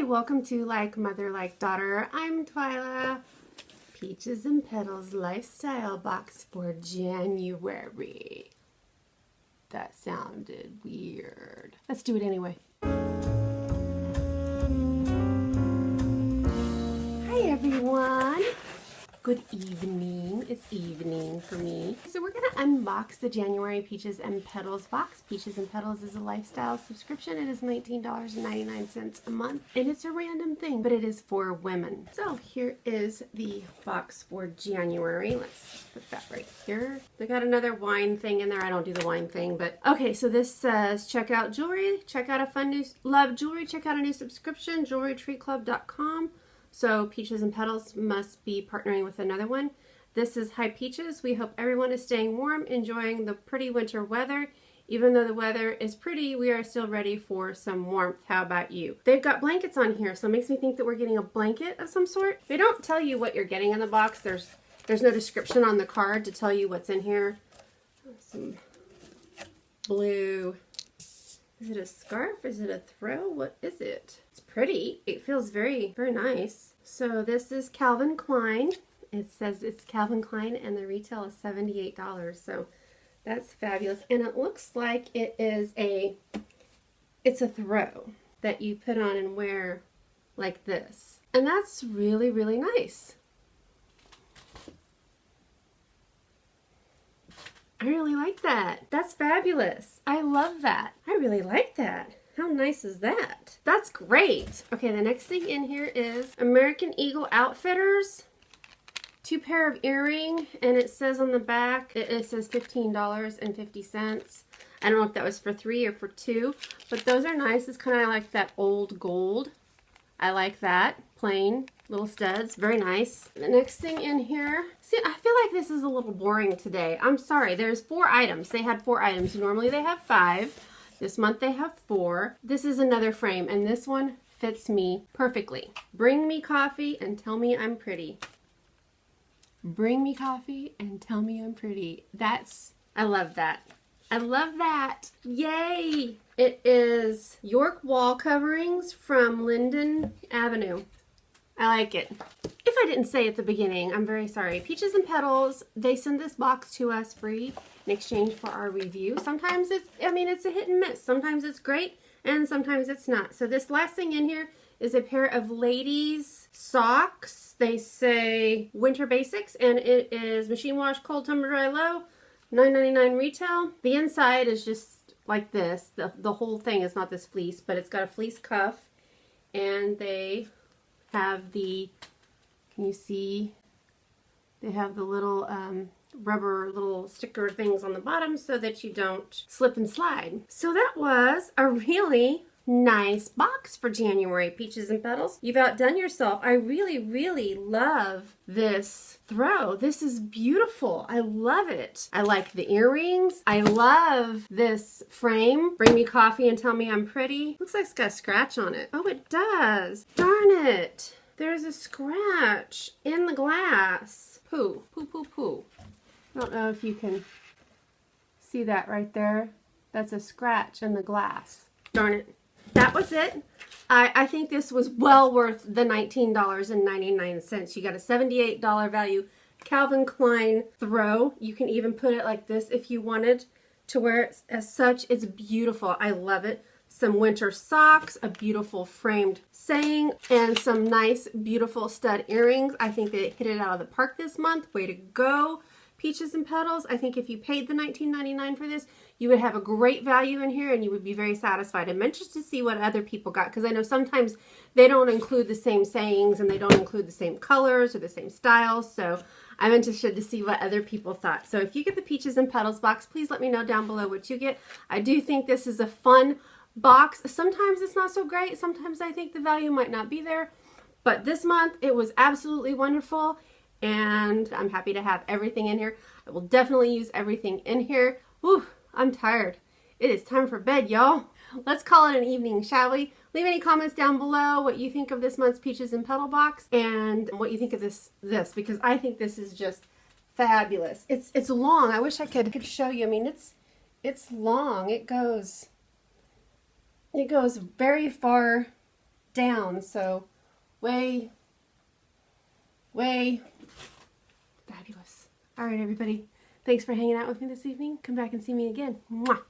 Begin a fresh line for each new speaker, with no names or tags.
Hi, welcome to Like Mother, Like Daughter. I'm Twyla. Peaches and Petals Lifestyle Box for January. That sounded weird. Let's do it anyway. Hi everyone. Good evening. It's evening for me. So we're going to unbox the January Peaches and Petals box. Peaches and Petals is a lifestyle subscription. It is $19.99 a month. And it's a random thing, but it is for women. So here is the box for January. Let's put that right here. They got another wine thing in there. I don't do the wine thing, but okay. So this says, check out jewelry, check out a fun new, love jewelry, check out a new subscription, jewelrytreeclub.com. So Peaches and Petals must be partnering with another one. This is Hi Peaches. We hope everyone is staying warm, enjoying the pretty winter weather. Even though the weather is pretty, we are still ready for some warmth. How about you? They've got blankets on here, so it makes me think that we're getting a blanket of some sort. They don't tell you what you're getting in the box. There's no description on the card to tell you what's in here. Some blue. Is it a scarf? Is it a throw? What is it? It's pretty. It feels very, very nice. So this is Calvin Klein. It says it's Calvin Klein and the retail is $78. So that's fabulous. And it looks like it's a throw that you put on and wear like this. And that's really, really nice. I really like that. That's fabulous. I love that. I really like that. How nice is that? That's great. Okay, the next thing in here is American Eagle Outfitters. 2 pair of earring, and it says on the back, it says $15.50. I don't know if that was for 3 or for 2, but those are nice. It's kind of like that old gold. I like that. Plain little studs. Very nice. The next thing in here. See, I feel like this is a little boring today. I'm sorry. There's 4 items. They had 4 items. Normally they have 5. This month they have 4. This is another frame, and this one fits me perfectly. Bring me coffee and tell me I'm pretty. Bring me coffee and tell me I'm pretty. I love that. I love that. Yay! It is York wall coverings from Linden Avenue. I like it. If I didn't say at the beginning, I'm very sorry. Peaches and Petals, they send this box to us free in exchange for our review. Sometimes it's a hit and miss. Sometimes it's great and sometimes it's not. So this last thing in here is a pair of ladies socks. They say winter basics and it is machine wash, cold, tumble dry, low, $9.99 retail. The inside is just like this. The whole thing is not this fleece, but it's got a fleece cuff, and they have the, can you see? They have the little rubber little sticker things on the bottom so that you don't slip and slide. So that was a really nice box for January, Peaches and Petals. You've outdone yourself. I really, really love this throw. This is beautiful. I love it. I like the earrings. I love this frame. Bring me coffee and tell me I'm pretty. Looks like it's got a scratch on it. Oh, it does. Darn it. There's a scratch in the glass. Poo, poo, poo, poo. I don't know if you can see that right there. That's a scratch in the glass. Darn it. That was it. I think this was well worth the $19.99. You got a $78 value Calvin Klein throw. You can even put it like this if you wanted to wear it as such. It's beautiful. I love it. Some winter socks, a beautiful framed saying, and some nice, beautiful stud earrings. I think they hit it out of the park this month. Way to go, Peaches and Petals. I think if you paid the $19.99 for this, you would have a great value in here and you would be very satisfied. I'm interested to see what other people got, because I know sometimes they don't include the same sayings and they don't include the same colors or the same styles. So I'm interested to see what other people thought. So if you get the Peaches and Petals box, please let me know down below what you get. I do think this is a fun box. Sometimes it's not so great. Sometimes I think the value might not be there. But this month it was absolutely wonderful. And I'm happy to have everything in here. I will definitely use everything in here. Whew, I'm tired. It is time for bed, y'all. Let's call it an evening, shall we? Leave any comments down below what you think of this month's Peaches and Petal box and what you think of this because I think this is just fabulous. It's long. I wish I could show you. I mean, it's long. It goes very far down. So way fabulous. All right, everybody. Thanks for hanging out with me this evening. Come back and see me again. Mwah.